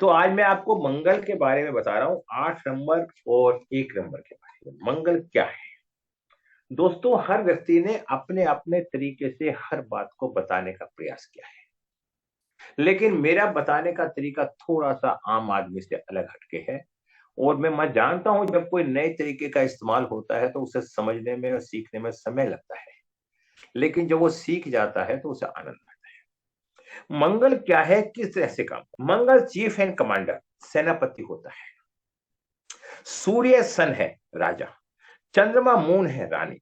तो आज मैं आपको मंगल के बारे में बता रहा हूं, 8 नंबर और 1 नंबर के बारे में। मंगल क्या है दोस्तों? हर व्यक्ति ने अपने अपने तरीके से हर बात को बताने का प्रयास किया है, लेकिन मेरा बताने का तरीका थोड़ा सा आम आदमी से अलग हटके है। और मैं जानता हूं, जब कोई नए तरीके का इस्तेमाल होता है तो उसे समझने में और सीखने में समय लगता है, लेकिन जब वो सीख जाता है तो उसे आनंद आता है। मंगल क्या है, किस तरह से काम? मंगल चीफ एंड कमांडर, सेनापति होता है। सूर्य सन है, राजा। चंद्रमा मून है, रानी।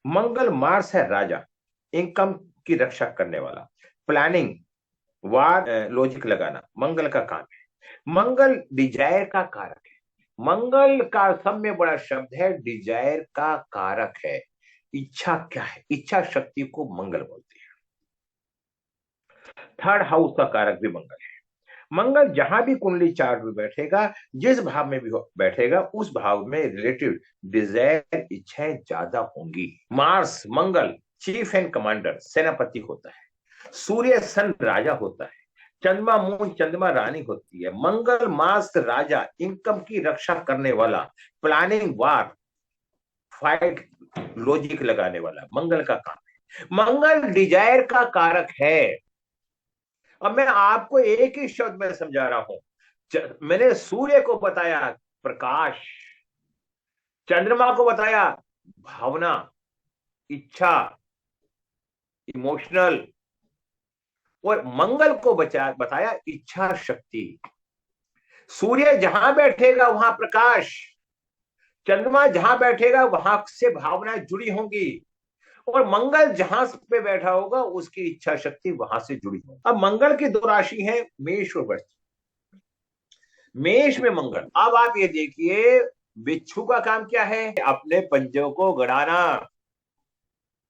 मंगल मार्स है, राजा, इनकम की रक्षा करने वाला। प्लानिंग, वार, लॉजिक लगाना मंगल का काम है। मंगल डिजायर का कारक है। मंगल का सब में बड़ा शब्द है, डिजायर का कारक है। इच्छा क्या है? इच्छा शक्ति को मंगल बोलते हैं। थर्ड हाउस का कारक भी मंगल है। मंगल जहां भी कुंडली चार्ट में बैठेगा, जिस भाव में भी बैठेगा, उस भाव में रिलेटिव डिजायर, इच्छाएं ज्यादा होंगी। Mars, Mangal cheap and commander, सेनापति होता है। सूर्य सन, राजा होता है। चंद्रमा मून, चंद्रमा रानी होती है। मंगल मार्स, राजा, इनकम की रक्षा करने वाला। प्लानिंग, वार, फाइट, लॉजिक लगाने वाला मंगल का काम है। मंगल डिजायर का कारक है। अब मैं आपको एक ही शब्द में समझा रहा हूं। मैंने सूर्य को बताया प्रकाश, चंद्रमा को बताया भावना, इच्छा, इमोशनल, और मंगल को बताया इच्छा शक्ति। सूर्य जहां बैठेगा वहां प्रकाश, चंद्रमा जहां बैठेगा वहां से भावनाएं जुड़ी होंगी, और मंगल जहां पे बैठा होगा उसकी इच्छा शक्ति वहां से जुड़ी होगी। अब मंगल की दो राशि है, मेष और वृश्चिक। मेष में मंगल, अब आप ये देखिए, बिच्छू का काम क्या है? अपने पंजों को गड़ाना,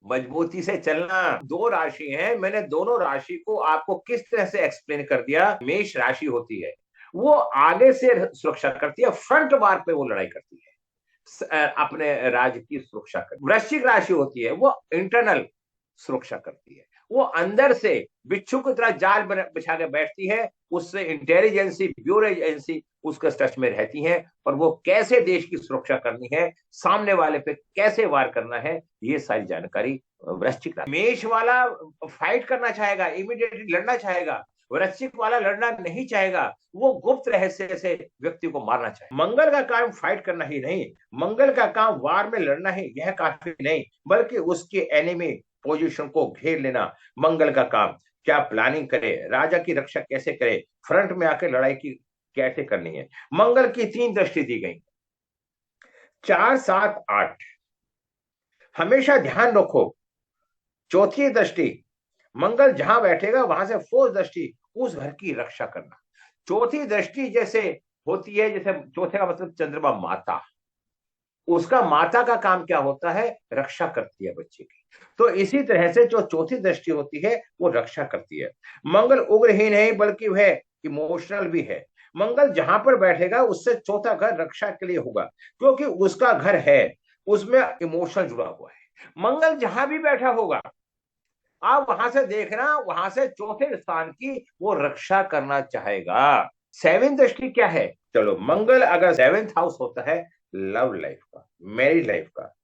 मजबूती से चलना। दो राशि हैं, मैंने दोनों राशि को आपको किस तरह से एक्सप्लेन कर दिया। मेष राशि होती है, वो आगे से सुरक्षा करती है, फ्रंट वार पे वो लड़ाई करती है, अपने राज्य की सुरक्षा करती है। वृश्चिक राशि होती है, वो इंटरनल सुरक्षा करती है, वो अंदर से बिच्छू की तरह जाल बिछा के बैठती है। उससे इंटेलिजेंसी, ब्यूरो एजेंसी उसके टच में रहती है, और वो कैसे देश की सुरक्षा करनी है, सामने वाले पे कैसे वार करना है, ये सारी जानकारी वृश्चिक राशि। मेष वाला फाइट करना चाहेगा, इमीडिएटली लड़ना चाहेगा। वृश्चिक वाला लड़ना नहीं चाहेगा, वो गुप्त रहस्य से व्यक्ति को मारना चाहे। मंगल का काम फाइट करना ही नहीं, मंगल का काम वार में लड़ना ही, यह काफी नहीं, बल्कि उसके एनिमी पोजीशन को घेर लेना मंगल का काम। क्या प्लानिंग करे, राजा की रक्षा कैसे करे, फ्रंट में आकर लड़ाई की कैसे करनी है। मंगल की 3 दृष्टि दी गई, 4, 7, 8। हमेशा ध्यान रखो, चौथी दृष्टि, मंगल जहां बैठेगा वहां से फोर्थ दृष्टि, उस घर की रक्षा करना। चौथी दृष्टि जैसे होती है, जैसे चौथे का मतलब चंद्रमा माता, उसका माता का काम क्या होता है? रक्षा करती है बच्चे की। तो इसी तरह से जो चौथी दृष्टि होती है वो रक्षा करती है। मंगल उग्र ही नहीं बल्कि वह इमोशनल भी है। मंगल जहां पर बैठेगा उससे चौथा घर रक्षा के लिए होगा, क्योंकि उसका घर है, उसमें इमोशनल जुड़ा हुआ है। मंगल जहां भी बैठा होगा, आप वहां से देखना, वहां से चौथे स्थान की वो रक्षा करना चाहेगा। सेवन दृष्टि क्या है? चलो, मंगल अगर 7th हाउस होता है लव लाइफ का, मैरिड लाइफ का,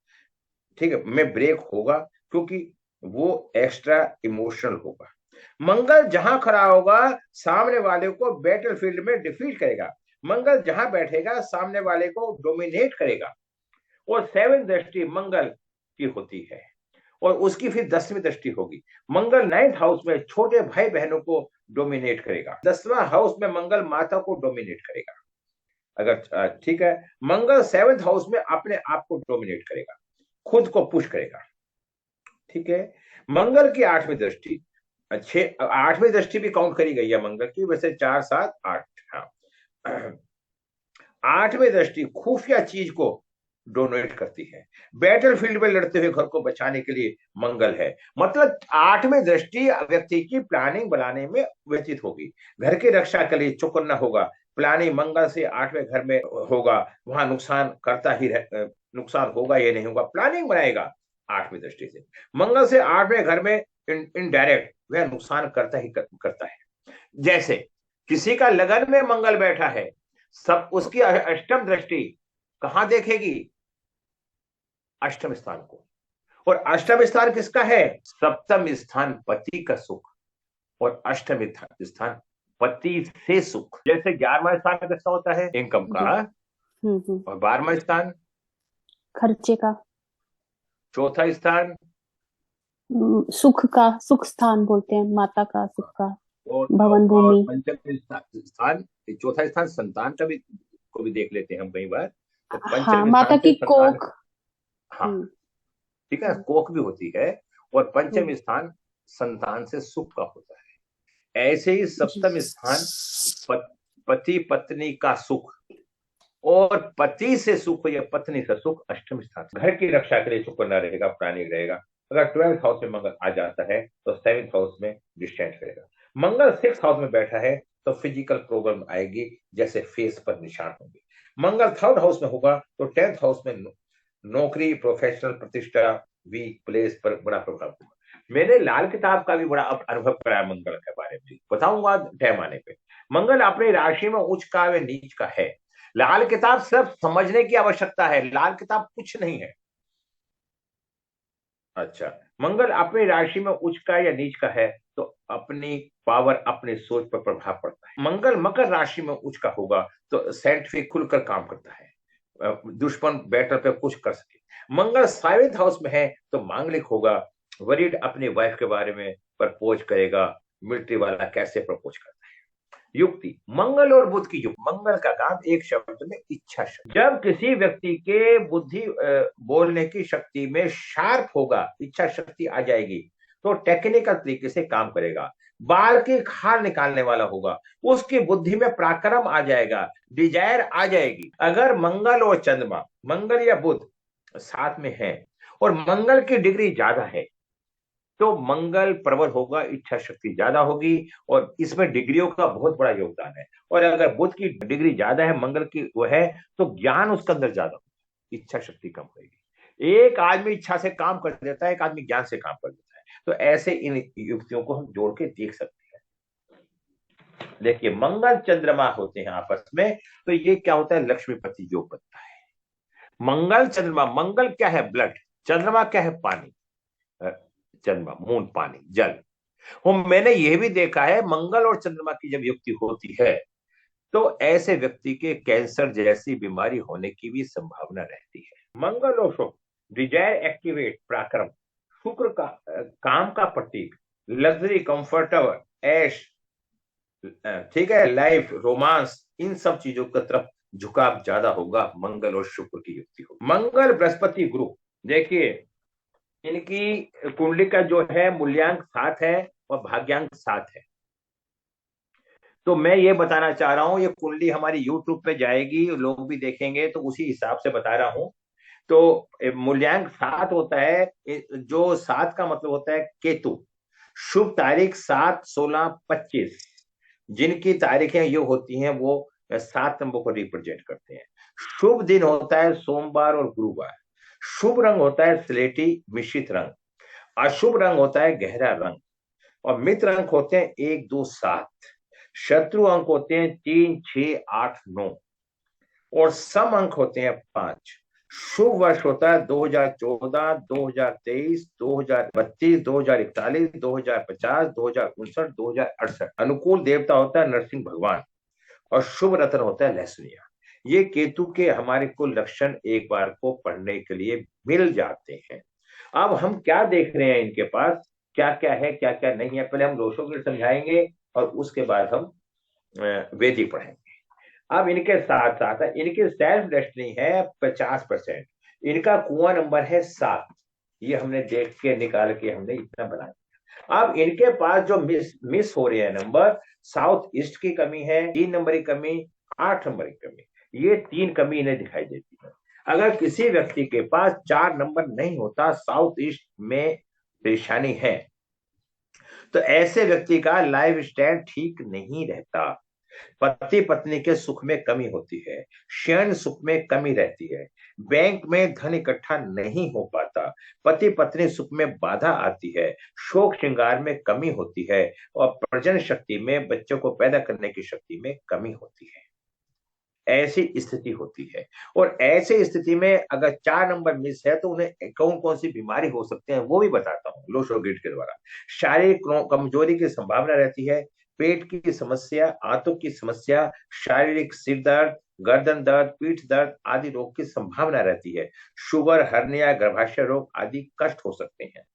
ठीक है, में ब्रेक होगा, क्योंकि वो एक्स्ट्रा इमोशनल होगा। मंगल जहां खड़ा होगा सामने वाले को बैटल फील्ड में डिफीट करेगा। मंगल जहां बैठेगा सामने वाले को डोमिनेट करेगा। और 7th दृष्टि मंगल की होती है, और उसकी फिर 10वीं दृष्टि होगी। मंगल 9th हाउस में छोटे भाई बहनों को डोमिनेट करेगा। 10वां हाउस में मंगल माता को डोमिनेट करेगा। अगर ठीक है, मंगल 7th हाउस में अपने आप को डोमिनेट करेगा, खुद को पुश करेगा। ठीक है, मंगल की 8वीं दृष्टि, अच्छे 8वीं दृष्टि भी काउंट करी गई है मंगल की, वैसे 4, 7, 8। हाँ, 8वीं दृष्टि खुफिया चीज को डोनेट करती है। बैटल फील्ड में लड़ते हुए घर को बचाने के लिए मंगल है। मतलब 8वीं दृष्टि व्यक्ति की प्लानिंग बनाने में व्यतीत होगी, घर की रक्षा के लिए चौकन्ना होगा। प्लानिंग मंगल से 8वें घर में होगा, वहां नुकसान करता ही नुकसान होगा, ये नहीं होगा, प्लानिंग बनाएगा 8वीं दृष्टि से। मंगल से 8वें घर में इनडायरेक्ट वह नुकसान करता ही करता है। जैसे किसी का लगन में मंगल बैठा है, सब उसकी अष्टम दृष्टि कहां देखेगी? अष्टम स्थान को। और अष्टम स्थान किसका है? सप्तम स्थान पति का सुख, और अष्टम स्थान पति से सुख। जैसे 11वां स्थान किसका होता है? इनकम का। जी। हम्म। और 12वां स्थान? खर्चे का। चौथा स्थान? सुख का, सुख स्थान बोलते हैं, माता का सुख का। भवन और भूमि। पंचम स्थान, चौथा स्थान संतान का भी, को भी देख लेते हैं हम कई बार। तो हाँ, पंचम माता स्थान की से संतान। कोख। हाँ, हम्म। ठीक है, हम्म। कोख भी होती है। और हम्म। पंचम स्थान संतान से सुख का होता है। ऐसे ही जी। सप्तम स्थान पति पत्नी का सुख, और पति से सुख या पत्नी से सुख अष्टम स्थान। घर की रक्षा के लिए शुक्र न रहेगा, प्राणी रहेगा। अगर 12th हाउस में मंगल आ जाता है तो 7th हाउस में डिस्टेंट रहेगा। मंगल 6th हाउस में बैठा है तो फिजिकल प्रॉब्लम आएगी, जैसे फेस पर निशान होंगे। मंगल 3rd हाउस में होगा तो 10th हाउस में नौकरी, प्रोफेशनल प्रतिष्ठा, वीक प्लेस पर बड़ा प्रभाव होगा। मैंने लाल किताब का भी बड़ा अनुभव कराया मंगल के बारे में, बताऊंगा टाइम आने पे। मंगल अपनी राशि में उच्च का व नीच का है। लाल किताब सिर्फ समझने की आवश्यकता है, लाल किताब कुछ नहीं है। अच्छा, मंगल अपनी राशि में उच्च का या नीच का है तो अपनी पावर, अपनी सोच पर प्रभाव पड़ता है। मंगल मकर राशि में उच्च का होगा तो साइंटिफिक खुलकर काम करता है, दुश्मन बैटल पे कुछ कर सके। मंगल 7th हाउस में है तो मांगलिक होगा, वरीड अपनी वाइफ के बारे में प्रपोज करेगा, मिलिट्री वाला कैसे प्रपोज करता है। युक्ति, मंगल और बुध की युक्ति। मंगल का काम एक शब्द में इच्छा शक्ति। जब किसी व्यक्ति के बुद्धि बोलने की शक्ति में शार्प होगा, इच्छा शक्ति आ जाएगी, तो टेक्निकल तरीके से काम करेगा। बाल की खाल निकालने वाला होगा, उसकी बुद्धि में पराक्रम आ जाएगा, डिजायर आ जाएगी। अगर मंगल और चंद्रमा, मंगल या बुध साथ में है और मंगल की डिग्री ज्यादा है तो मंगल प्रबल होगा, इच्छा शक्ति ज्यादा होगी, और इसमें डिग्रियों का बहुत बड़ा योगदान है। और अगर बुध की डिग्री ज्यादा है, मंगल की वो है, तो ज्ञान उसके अंदर ज्यादा होगा, इच्छा शक्ति कम होगी। एक आदमी इच्छा से काम कर देता है, एक आदमी ज्ञान से काम कर देता है। तो ऐसे इन युक्तियों को हम जोड़ के देख सकते हैं। देखिए, मंगल चंद्रमा होते हैं आपस में, तो ये क्या होता है? लक्ष्मीपति योग बनता है। मंगल चंद्रमा, मंगल क्या है? ब्लड। चंद्रमा क्या है? पानी। चंद्रमा मून, पानी, जल। मैंने यह भी देखा है, मंगल और चंद्रमा की जब युक्ति होती है तो ऐसे व्यक्ति के कैंसर जैसी बीमारी होने की भी संभावना रहती है। मंगल और शुक्र, डिजायर एक्टिवेट, पराक्रम। शुक्र का काम का प्रतीक, लग्जरी, कंफर्टेबल, ऐश, ठीक है, लाइफ, रोमांस, इन सब चीजों की तरफ झुकाव ज्यादा होगा मंगल और शुक्र की युक्ति हो। मंगल बृहस्पति गुरु, देखिए इनकी कुंडली का जो है मूल्यांक 7 है और भाग्यांक 7 है। तो मैं ये बताना चाह रहा हूं, ये कुंडली हमारी YouTube पे जाएगी, लोग भी देखेंगे, तो उसी हिसाब से बता रहा हूं। तो मूल्यांक 7 होता है, जो 7 का मतलब होता है केतु। शुभ तारीख 7, 16, 25, जिनकी तारीखें ये होती हैं वो 7 नंबर को रिप्रेजेंट करते हैं। शुभ दिन होता है सोमवार और गुरुवार। शुभ रंग होता है स्लेटी मिश्रित रंग। अशुभ रंग होता है गहरा रंग। और मित्र अंक होते हैं 1, 2, 7। शत्रु अंक होते हैं 3, 6, 8, 9। और सम अंक होते हैं 5। शुभ वर्ष होता है 2014, 2023, 2032, 2041, 2050, 2059, 2068। अनुकूल देवता होता है नरसिंह भगवान। और शुभ रत्न होता है लहसुनिया। ये केतु के हमारे को लक्षण एक बार को पढ़ने के लिए मिल जाते हैं। अब हम क्या देख रहे हैं इनके पास, क्या क्या है, क्या क्या नहीं है, पहले हम दोषों को समझाएंगे और उसके बाद हम वेदी पढ़ेंगे। अब इनके साथ साथ इनकी सेल्फ डेस्टिनी है 50%। इनका कुआं नंबर है 7। ये हमने देख के निकाल के हमने इतना बनाया। अब इनके पास जो मिस हो रहे हैं नंबर, साउथ ईस्ट की कमी है, 3 नंबर की कमी, 8 नंबर की कमी, ये 3 कमी इन्हें दिखाई देती है। अगर किसी व्यक्ति के पास 4 नंबर नहीं होता, साउथ ईस्ट में परेशानी है, तो ऐसे व्यक्ति का लाइफ स्टाइल ठीक नहीं रहता। पति पत्नी के सुख में कमी होती है, शयन सुख में कमी रहती है, बैंक में धन इकट्ठा नहीं हो पाता, पति पत्नी सुख में बाधा आती है, शोक श्रृंगार में कमी होती है और प्रजनन शक्ति में, बच्चों को पैदा करने की शक्ति में कमी होती है। ऐसी स्थिति होती है। और ऐसी स्थिति में अगर 4 नंबर मिस है तो उन्हें कौन कौन सी बीमारी हो सकते हैं वो भी बताता हूं लो शो ग्रिड के द्वारा। शारीरिक कमजोरी की संभावना रहती है, पेट की समस्या, आंतों की समस्या, शारीरिक सिर दर्द, गर्दन दर्द, पीठ दर्द आदि रोग की संभावना रहती है। शुगर, हर्निया, गर्भाशय रोग आदि कष्ट हो सकते हैं।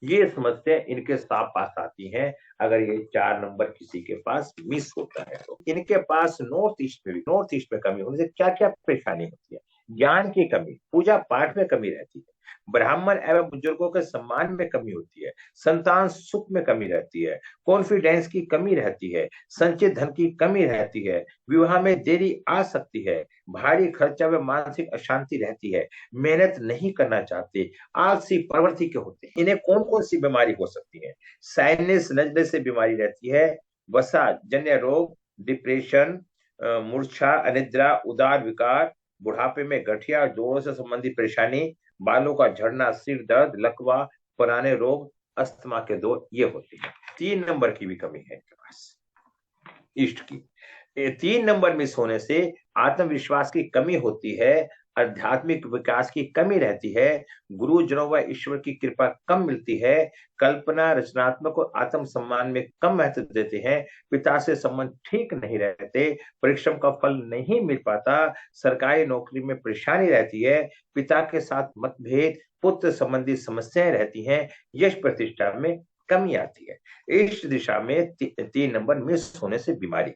ये समस्या इनके साथ पास आती हैं अगर ये 4 नंबर किसी के पास मिस होता है तो। इनके पास नॉर्थ ईस्ट में कमी होने से क्या क्या परेशानी होती है? ज्ञान की कमी, पूजा पाठ में कमी रहती है, ब्राह्मण एवं बुजुर्गों के सम्मान में कमी होती है, संतान सुख में कमी रहती है, कॉन्फिडेंस की कमी रहती है, संचित धन की कमी रहती है, विवाह में देरी आ सकती है, भारी खर्चा व मानसिक अशांति रहती है, मेहनत नहीं करना चाहते, आलसी प्रवृत्ति के होते हैं। इन्हें कौन कौन सी बीमारी हो सकती है? साइनस नजले से बीमारी रहती है, वसा जन्य रोग, डिप्रेशन, मूर्छा, अनिद्रा, उदार विकार, बुढ़ापे में गठिया, जोड़ों से संबंधित परेशानी, बालों का झड़ना, सिर दर्द, लकवा, पुराने रोग, अस्थमा के दौर, ये होते हैं। 3 नंबर की भी कमी है इनके पास ईस्ट की। 3 नंबर मिस होने से आत्मविश्वास की कमी होती है, आध्यात्मिक विकास की कमी रहती है, गुरुजनों व ईश्वर की कृपा कम मिलती है, कल्पना, रचनात्मक और आत्म सम्मान में कम महत्व देते हैं, पिता से संबंध ठीक नहीं रहते, परिश्रम का फल नहीं मिल पाता, सरकारी नौकरी में परेशानी रहती है, पिता के साथ मतभेद, पुत्र संबंधी समस्याएं रहती हैं, यश प्रतिष्ठा में कमी आती है। इस दिशा में 3 नंबर मिस होने से बीमारी,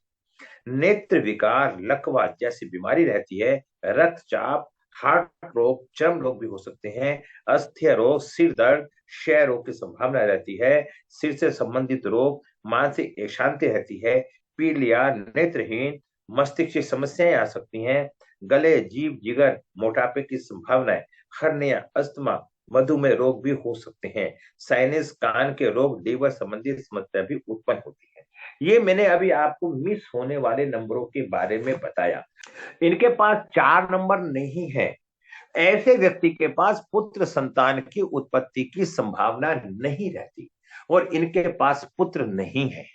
नेत्र विकार, लकवा जैसी बीमारी रहती है, रक्तचाप, हार्ट रोग, चर्म रोग भी हो सकते हैं, अस्थि रोग, सिर दर्द, क्षय रोग की संभावना रहती है, सिर से संबंधित रोग, मानसिक अशांति रहती है, पीलिया, नेत्रहीन, मस्तिष्क की समस्याएं आ सकती हैं, गले, जीभ, जिगर, मोटापे की संभावनाएं, हर्निया, अस्थमा, मधुमेह रोग भी हो सकते हैं, साइनस, कान के रोग, लीवर संबंधित समस्या भी उत्पन्न होती है। ये मैंने अभी आपको मिस होने वाले नंबरों के बारे में बताया। इनके पास 4 नंबर नहीं है, ऐसे व्यक्ति के पास पुत्र संतान की उत्पत्ति की संभावना नहीं रहती और इनके पास पुत्र नहीं है।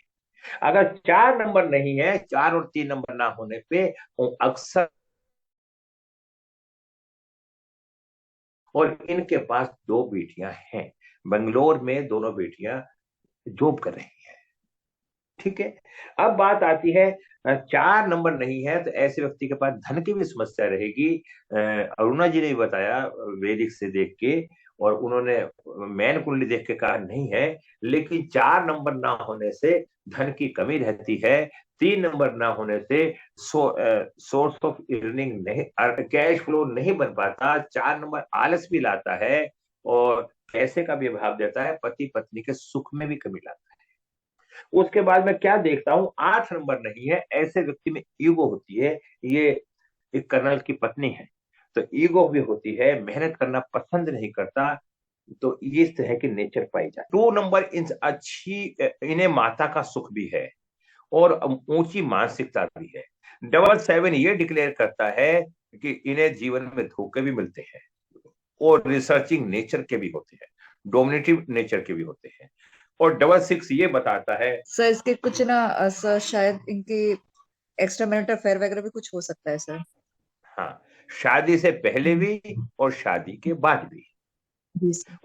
अगर 4 नंबर नहीं है, 4 और 3 नंबर ना होने पे अक्सर, और इनके पास 2 बेटियां हैं, बेंगलोर में दोनों बेटियां जॉब कर रही हैं। ठीक है, अब बात आती है 4 नंबर नहीं है तो ऐसे व्यक्ति के पास धन की भी समस्या रहेगी। अरुणा जी ने भी बताया वैदिक से देख के, और उन्होंने मैन कुंडली देख के कहा नहीं है, लेकिन 4 नंबर ना होने से धन की कमी रहती है, 3 नंबर ना होने से सोर्स ऑफ अर्निंग नहीं, कैश फ्लो नहीं बन पाता, 4 नंबर आलस भी लाता है और पैसे का भी अभाव देता है, पति पत्नी के सुख में भी कमी लाता है। उसके बाद मैं क्या देखता हूं, 8 नंबर नहीं है, ऐसे व्यक्ति में ईगो होती है, ये एक कर्नल की पत्नी है तो ईगो भी होती है, मेहनत करना पसंद नहीं करता, तो इस तरह की नेचर पाई जाती है। 2 नंबर इन अच्छी, इन्हें माता का सुख भी है और ऊंची मानसिकता भी है। 7 ये डिक्लेयर करता है कि इन्हें जीवन में धोखे भी मिलते हैं और रिसर्चिंग नेचर के भी होते हैं, डोमिनेटिव नेचर के भी होते हैं। और 6 ये बताता है सर इसके कुछ ना सर शायद इनके एक्स्ट्रा मैरिटल अफेयर वगैरह भी कुछ हो सकता है सर। हाँ, शादी से पहले भी और शादी के बाद भी।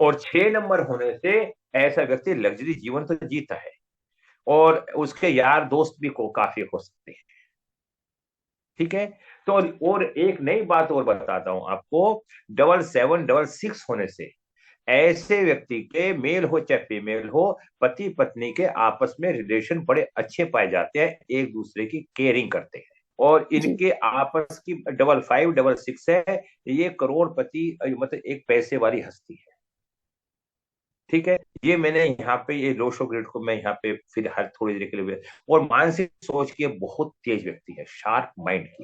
और 6 नंबर होने से ऐसा व्यक्ति लग्जरी जीवन तो जीता है और उसके यार दोस्त भी को काफी हो सकते हैं। ठीक है, तो और एक नई बात और बताता हूं आपको, 7 6 होने से ऐसे व्यक्ति के, मेल हो चाहे फीमेल हो, पति पत्नी के आपस में रिलेशन बड़े अच्छे पाए जाते हैं, एक दूसरे की केयरिंग करते हैं और इनके आपस की 5 6 है, ये करोड़पति, मतलब एक पैसे वाली हस्ती है। ठीक है, ये मैंने यहाँ पे ये लोशो ग्रिड को मैं यहाँ पे फिर हर थोड़ी देर के लिए, और मानसिक सोच की बहुत तेज व्यक्ति है, शार्प माइंड की।